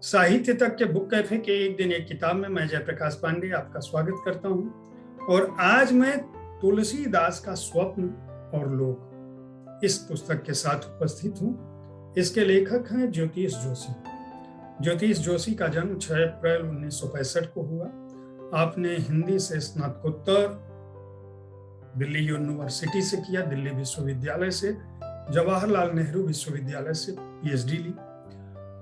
साहित्य तक के बुक कैफे के एक दिन एक किताब में मैं जयप्रकाश पांडे आपका स्वागत करता हूं। और आज मैं तुलसीदास का स्वप्न और लोक इस पुस्तक के साथ उपस्थित हूं। इसके लेखक हैं ज्योतिष जोशी। ज्योतिष जोशी का जन्म 6 अप्रैल 1965 को हुआ। आपने हिंदी से स्नातकोत्तर दिल्ली यूनिवर्सिटी से किया, दिल्ली विश्वविद्यालय से, जवाहरलाल नेहरू विश्वविद्यालय से पीएचडी ली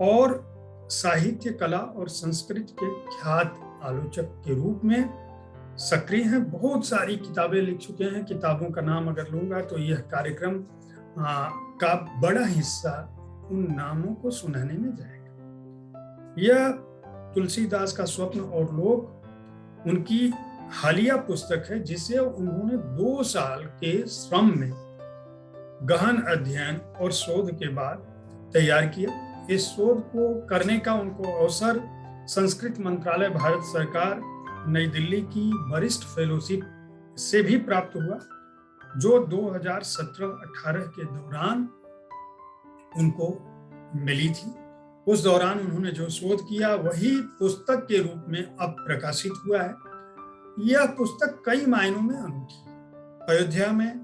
और साहित्य, कला और संस्कृत के ख्यात आलोचक के रूप में सक्रिय हैं। बहुत सारी किताबें लिख चुके हैं। किताबों का नाम अगर लूंगा तो यह कार्यक्रम का बड़ा हिस्सा उन नामों को सुनाने में जाएगा। यह तुलसीदास का स्वप्न और लोक उनकी हालिया पुस्तक है, जिसे उन्होंने 2 साल के श्रम में गहन अध्ययन और शोध के बाद तैयार किया। इस शोध को करने का उनको अवसर संस्कृत मंत्रालय, भारत सरकार, नई दिल्ली की वरिष्ठ फेलोशिप से भी प्राप्त हुआ, जो 2017-18 के दौरान उनको मिली थी। उस दौरान उन्होंने जो शोध किया वही पुस्तक के रूप में अब प्रकाशित हुआ है। यह पुस्तक कई मायनों में अनूठी है। अयोध्या में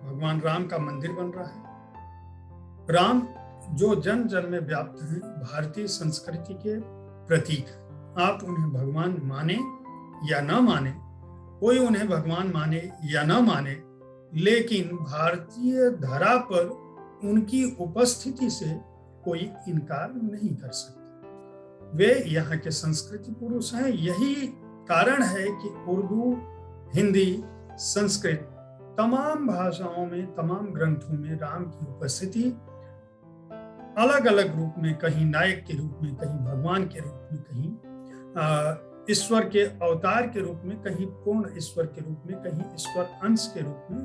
भगवान राम का मंदिर बन रहा है। राम जो जन जन में व्याप्त हैं, भारतीय संस्कृति के प्रतीक हैं। आप उन्हें भगवान माने या न माने, कोई उन्हें भगवान माने या न माने, लेकिन भारतीय धरा पर उनकी उपस्थिति से कोई इनकार नहीं कर सकता। वे यहाँ के संस्कृति पुरुष हैं। यही कारण है कि उर्दू, हिंदी, संस्कृत तमाम भाषाओं में, तमाम ग्रंथों में राम की उपस्थिति अलग अलग रूप में, कहीं नायक के रूप में, कहीं भगवान के रूप में, कहीं ईश्वर के अवतार के रूप में, कहीं पूर्ण ईश्वर के रूप में, कहीं ईश्वर अंश के रूप में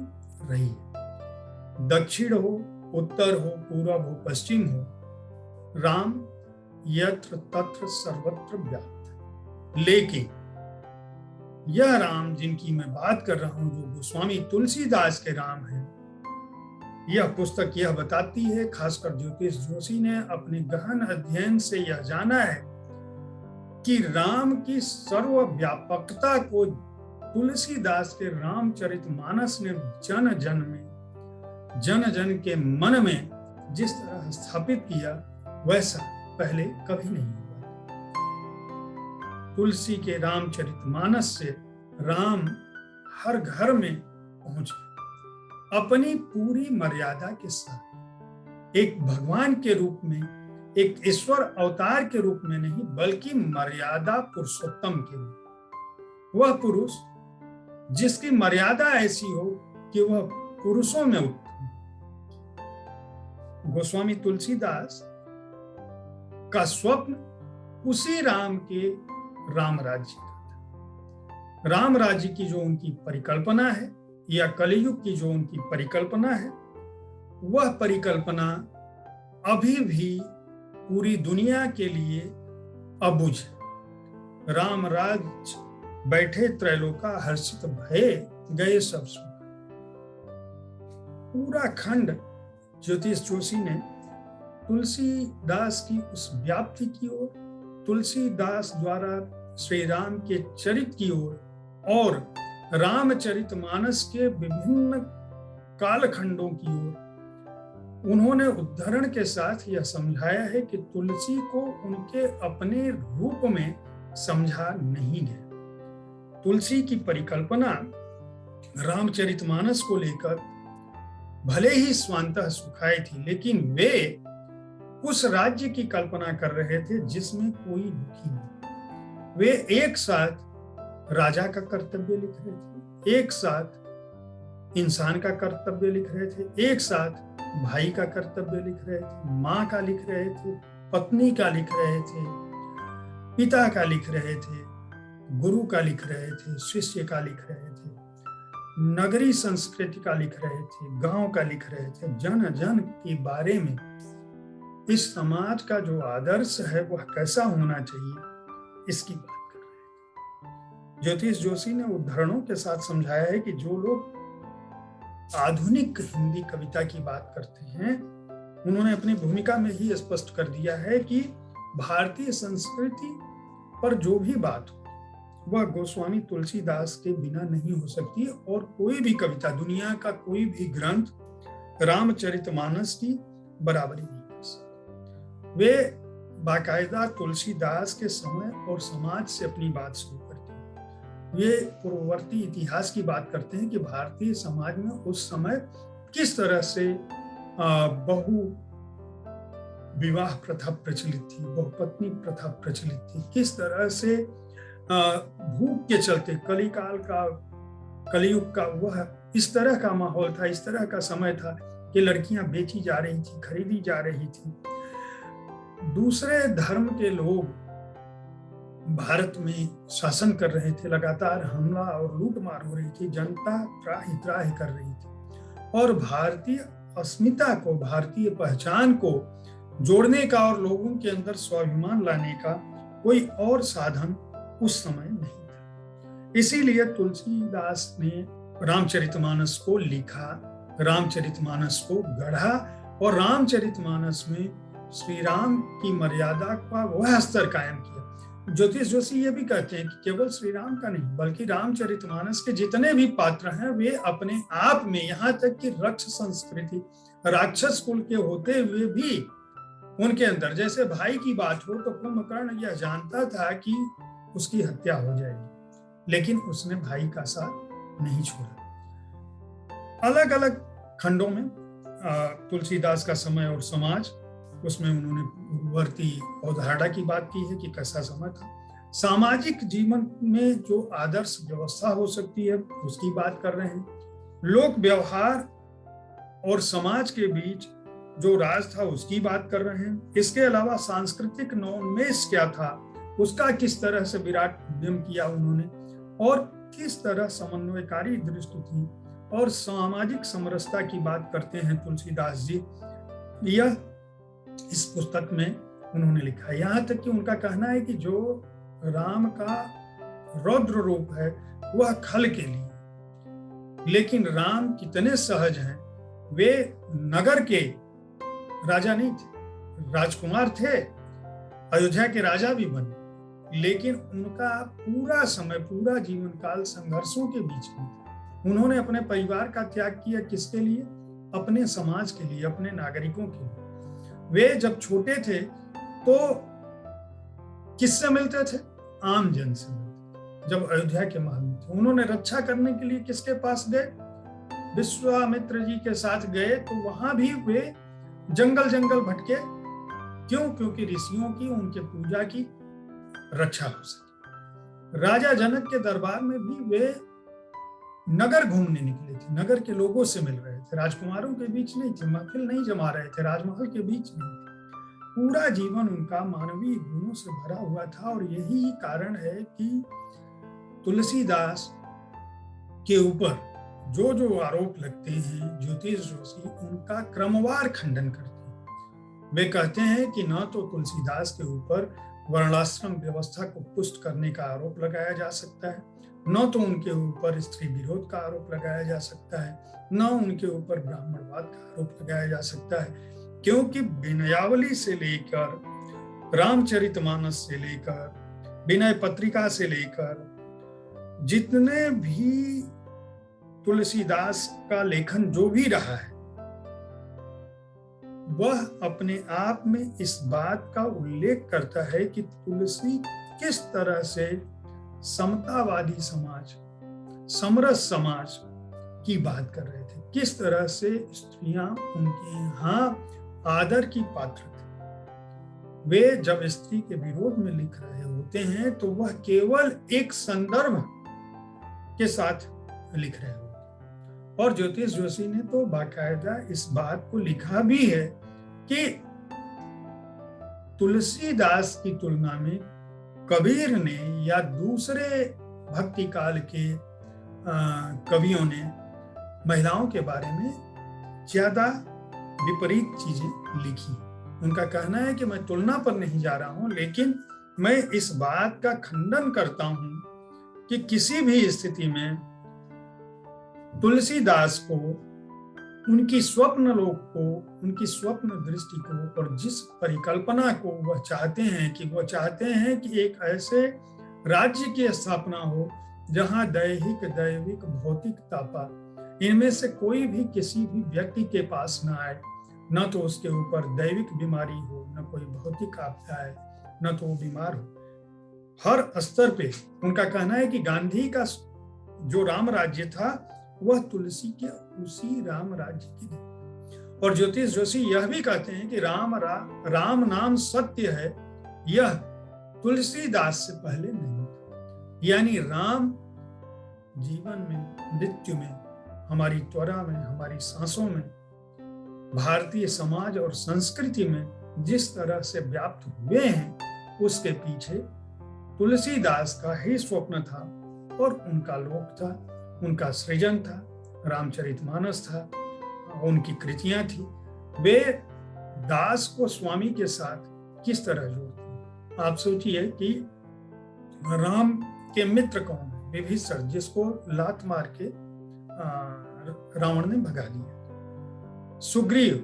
रही है। दक्षिण हो, उत्तर हो, पूरब हो, पश्चिम हो, राम यत्र तत्र सर्वत्र व्याप्त। लेकिन यह राम जिनकी मैं बात कर रहा हूं, जो गोस्वामी तुलसीदास के राम हैं, यह पुस्तक यह बताती है, खासकर ज्योतिष जोशी ने अपने गहन अध्ययन से यह जाना है कि राम की सर्वव्यापकता को तुलसीदास के रामचरितमानस ने जन जन के मन में जिस तरह स्थापित किया, वैसा पहले कभी नहीं हुआ। तुलसी के रामचरितमानस से राम हर घर में पहुंचे, अपनी पूरी मर्यादा के साथ, एक भगवान के रूप में, एक ईश्वर अवतार के रूप में नहीं, बल्कि मर्यादा पुरुषोत्तम के रूप। वह पुरुष जिसकी मर्यादा ऐसी हो कि वह पुरुषों में उत्तम। गोस्वामी तुलसीदास का स्वप्न उसी राम के राम राज्य का था। राम राज्य की जो उनकी परिकल्पना है, या कलियुग की जो उनकी परिकल्पना है, वह परिकल्पना अभी भी पूरी दुनिया के लिए अबुझ है। राम राज्य बैठे त्रैलोका हर्षित भये, गए सब सुख। पूरा खंड ज्योतिष जोशी ने तुलसीदास की उस व्याप्ति की ओर, तुलसीदास द्वारा श्री राम के चरित्र की ओर और रामचरितमानस के विभिन्न कालखंडों की ओर उन्होंने उद्धरण के साथ यह समझाया है कि तुलसी को उनके अपने रूप में समझा नहीं गया। तुलसी की परिकल्पना रामचरितमानस को लेकर भले ही स्वांतः सुखाई थी, लेकिन वे उस राज्य की कल्पना कर रहे थे जिसमें कोई दुखी नहीं। वे एक साथ राजा का कर्तव्य लिख रहे थे, एक साथ इंसान का कर्तव्य लिख रहे थे, एक साथ भाई का कर्तव्य लिख रहे थे, माँ का लिख रहे थे, पत्नी का लिख रहे थे, पिता का लिख रहे थे, गुरु का लिख रहे थे, शिष्य का लिख रहे थे, नगरी संस्कृति का लिख रहे थे, गांव का लिख रहे थे। जन जन के बारे में, इस समाज का जो आदर्श है वह कैसा होना चाहिए, इसकी बात कर रहे थे। ज्योतिष जोशी ने उदाहरणों के साथ समझाया है कि जो लोग आधुनिक हिंदी कविता की बात करते हैं, उन्होंने अपनी भूमिका में ही स्पष्ट कर दिया है कि भारतीय संस्कृति पर जो भी बात हो वह गोस्वामी तुलसीदास के बिना नहीं हो सकती, और कोई भी कविता, दुनिया का कोई भी ग्रंथ रामचरितमानस की बराबरी नहीं कर सकता। वे बाकायदा तुलसीदास के समय और समाज से अपनी बात शुरू करते हैं। वे पूर्ववर्ती इतिहास की बात करते हैं कि भारतीय समाज में उस समय किस तरह से बहु विवाह प्रथा प्रचलित थी, बहुपत्नी प्रथा प्रचलित थी, किस तरह से भूख के चलते कलियुग का वह इस तरह का माहौल था, इस तरह का समय था कि लड़कियां बेची जा रही थी, खरीदी जा रही थी। दूसरे धर्म के लोग भारत में शासन कर रहे थे, लगातार हमला और लूटमार हो रही थी, जनता त्राहि त्राहि कर रही थी, और भारतीय अस्मिता को, भारतीय पहचान को जोड़ने का और लोगों के अंदर स्वाभिमान लाने का कोई और साधन उस समय नहीं था। इसीलिए तुलसीदास ने रामचरितमानस को लिखा, रामचरितमानस को गढ़ा, और रामचरितमानस में श्री राम की मर्यादा का वह स्तर कायम किया। ज्योतिष जोशी ये भी कहते हैं कि केवल श्री राम का नहीं बल्कि रामचरितमानस के जितने भी पात्र हैं वे अपने आप में, यहाँ तक कि रक्ष संस्कृति, राक्षस कुल के होते हुए भी उनके अंदर, जैसे भाई की बात हो तो कुंभकर्ण यह जानता था कि उसकी हत्या हो जाएगी, लेकिन उसने भाई का साथ नहीं छोड़ा। अलग अलग खंडों में तुलसीदास का समय और समाज, उसमें उन्होंने पूर्ववर्ती अवधारणा की बात की है कि कैसा समय था। सामाजिक जीवन में जो आदर्श व्यवस्था हो सकती है उसकी बात कर रहे हैं। लोक व्यवहार और समाज के बीच जो राज था उसकी बात कर रहे हैं। इसके अलावा सांस्कृतिक नवोन्मेष क्या था, उसका किस तरह से विराट उद्यम किया उन्होंने, और किस तरह समन्वयकारी दृष्टि थी, और सामाजिक समरसता की बात करते हैं तुलसीदास जी। यह इस पुस्तक में उन्होंने लिखा है। यहाँ तक कि उनका कहना है कि जो राम का रौद्र रूप है वह खल के लिए, लेकिन राम कितने सहज हैं। वे नगर के राजा नहीं थे, राजकुमार थे, अयोध्या के राजा भी बने, लेकिन उनका पूरा समय, पूरा जीवन काल संघर्षों के बीच में था। उन्होंने अपने परिवार का त्याग किया, किसके लिए? अपने समाज के लिए, अपने नागरिकों के लिए। वे जब छोटे थे तो किससे मिलते थे? आम जन से मिलते। जब अयोध्या के महल में थे, उन्होंने रक्षा करने के लिए किसके पास गए? विश्वामित्र जी के साथ गए, तो वहां भी वे जंगल जंगल भटके। क्यों? क्योंकि ऋषियों की, उनके पूजा की रक्षा हो सके। राजा जनक के दरबार में भी वे नगर घूमने निकले थे, नगर के लोगों से मिल रहे थे, राजकुमारों के बीच नहीं थे, महफिल नहीं जमा रहे थे, राजमहल के बीच नहीं थे। पूरा जीवन उनका मानवीय गुणों से भरा हुआ था, और यही कारण है कि तुलसीदास के ऊपर जो जो आरोप लगते हैं ज्योतिष जोशी उनका क्रमवार खंडन करते हैं। वे कहते हैं कि न तो तुलसीदास के ऊपर वर्णाश्रम व्यवस्था को पुष्ट करने का आरोप लगाया जा सकता है, न तो उनके ऊपर स्त्री विरोध का आरोप लगाया जा सकता है, न उनके ऊपर ब्राह्मणवाद का आरोप लगाया जा सकता है, क्योंकि विनयावली से लेकर रामचरितमानस से लेकर विनय पत्रिका से लेकर जितने भी तुलसीदास का लेखन जो भी रहा है वह अपने आप में इस बात का उल्लेख करता है कि तुलसी किस तरह से समतावादी समाज, समरस समाज की बात कर रहे थे, किस तरह से स्त्रियां उनके यहाँ आदर की पात्र थी। वे जब स्त्री के विरोध में लिख रहे होते हैं तो वह केवल एक संदर्भ के साथ लिख रहे होते। और ज्योतिष जोशी ने तो बाकायदा इस बात को लिखा भी है कि तुलसीदास की तुलना में कबीर ने या दूसरे भक्ति काल के कवियों ने महिलाओं के बारे में ज्यादा विपरीत चीजें लिखी। उनका कहना है कि मैं तुलना पर नहीं जा रहा हूं, लेकिन मैं इस बात का खंडन करता हूं कि किसी भी स्थिति में तुलसीदास को उनकी स्वप्न लोक को, उनकी स्वप्न दृष्टि को और जिस परिकल्पना को वह चाहते हैं कि एक ऐसे राज्य की स्थापना हो जहां दैहिक दैविक भौतिक तापा इनमें से कोई भी किसी भी व्यक्ति के पास न आए, न तो उसके ऊपर दैविक बीमारी हो, न कोई भौतिक आपदा है, न तो वो बीमार हो। हर स्तर पे उनका कहना है कि गांधी का जो राम राज्य था वह तुलसी के उसी राम राज्य की थी। और ज्योतिष जोशी यह भी कहते हैं कि राम नाम सत्य है, यह तुलसीदास से पहले नहीं था। यानी राम जीवन में, मृत्यु में, हमारी त्वरा में, हमारी सांसों में, भारतीय समाज और संस्कृति में जिस तरह से व्याप्त हुए हैं, उसके पीछे तुलसीदास का ही स्वप्न था और उनका लोक था, उनका सृजन था, रामचरितमानस था, उनकी कृतियां थी। वे दास को स्वामी के साथ किस तरह जोड़ते। आप सोचिए कि राम के मित्र कौन है? विभीषण, जिसको लात मार के रावण ने भगा दिया। सुग्रीव,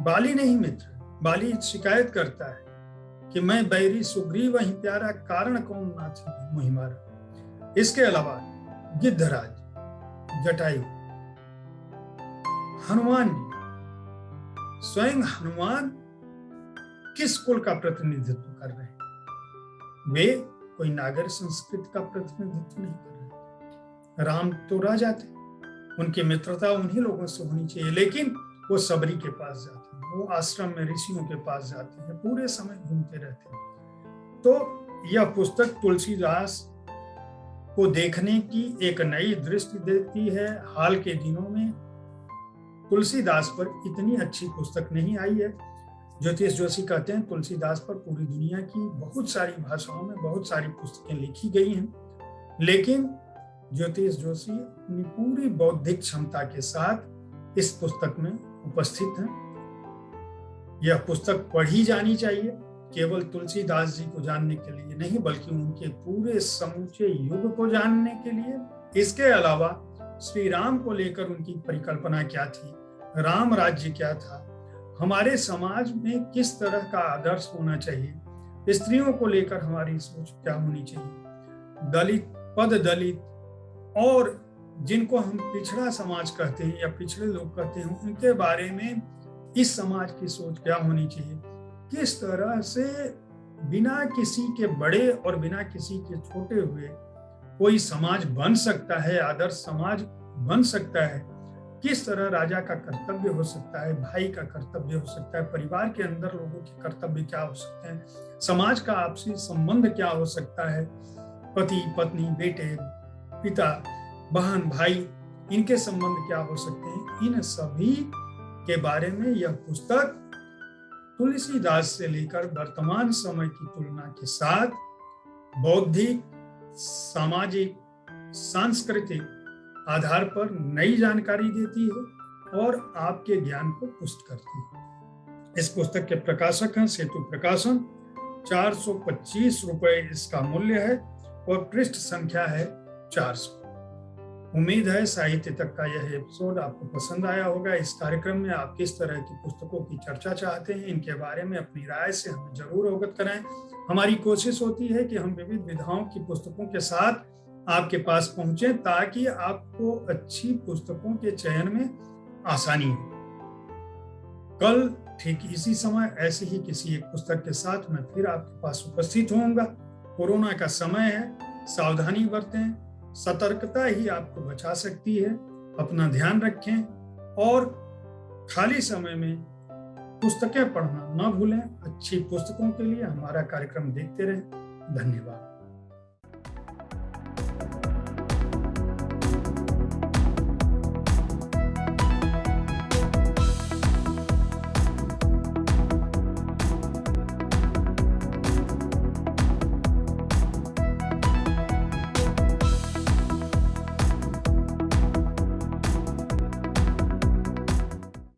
बाली नहीं मित्र। बाली शिकायत करता है कि मैं बैरी सुग्रीव वही प्यारा, कारण कौन नाथ मोहि मारा। इसके अलावा गिद्धराज, जटायु, हनुमान जी, स्वयं हनुमान किस कुल का प्रतिनिधित्व कर रहे हैं? वे कोई नागर संस्कृति का प्रतिनिधित्व नहीं कर रहे। राम तो राजा थे, उनकी मित्रता उन्हीं लोगों से होनी चाहिए, लेकिन वो सबरी के पास जाते हैं, वो आश्रम में ऋषियों के पास जाते हैं, पूरे समय घूमते रहते हैं। तो यह पुस्तक तुलसीदास को देखने की एक नई दृष्टि देती है। हाल के दिनों में तुलसीदास पर इतनी अच्छी पुस्तक नहीं आई है। ज्योतिष जोशी कहते हैं तुलसीदास पर पूरी दुनिया की बहुत सारी भाषाओं में बहुत सारी पुस्तकें लिखी गई हैं, लेकिन ज्योतिष जोशी अपनी पूरी बौद्धिक क्षमता के साथ इस पुस्तक में उपस्थित हैं। यह पुस्तक पढ़ी जानी चाहिए, केवल तुलसीदास जी को जानने के लिए नहीं, बल्कि उनके पूरे समूचे युग को जानने के लिए। इसके अलावा श्री राम को लेकर उनकी परिकल्पना क्या थी, राम राज्य क्या था, हमारे समाज में किस तरह का आदर्श होना चाहिए, स्त्रियों को लेकर हमारी सोच क्या होनी चाहिए, दलित, पद दलित और जिनको हम पिछड़ा समाज कहते हैं या पिछड़े लोग कहते हैं, उनके बारे में इस समाज की सोच क्या होनी चाहिए, किस तरह से बिना किसी के बड़े और बिना किसी के छोटे हुए कोई समाज बन सकता है, आदर्श समाज बन सकता है, किस तरह राजा का कर्तव्य हो सकता है, भाई का कर्तव्य हो सकता है, परिवार के अंदर लोगों के कर्तव्य क्या हो सकते हैं, समाज का आपसी संबंध क्या हो सकता है, पति पत्नी, बेटे, पिता, बहन, भाई, इनके संबंध क्या हो सकते हैं, इन सभी के बारे में यह पुस्तक तुलसीदास से लेकर वर्तमान समय की तुलना के साथ बौद्धिक, सामाजिक, सांस्कृतिक आधार पर नई जानकारी देती है और आपके ज्ञान को पुष्ट करती है। इस पुस्तक के प्रकाशक हैं सेतु प्रकाशन। 425 रुपए इसका मूल्य है और पृष्ठ संख्या है 400। उम्मीद है साहित्य तक का यह एपिसोड आपको पसंद आया होगा। इस कार्यक्रम में आप किस तरह की पुस्तकों की चर्चा चाहते हैं, इनके बारे में अपनी राय से हमें जरूर अवगत कराएं। हमारी कोशिश होती है कि हम विविध विधाओं की पुस्तकों के साथ आपके पास पहुंचे ताकि आपको अच्छी पुस्तकों के चयन में आसानी हो। कल ठीक इसी समय ऐसे ही किसी एक पुस्तक के साथ मैं फिर आपके पास उपस्थित होऊंगा। कोरोना का समय है, सावधानी बरतें, सतर्कता ही आपको बचा सकती है। अपना ध्यान रखें और खाली समय में पुस्तकें पढ़ना न भूलें। अच्छी पुस्तकों के लिए हमारा कार्यक्रम देखते रहें। धन्यवाद।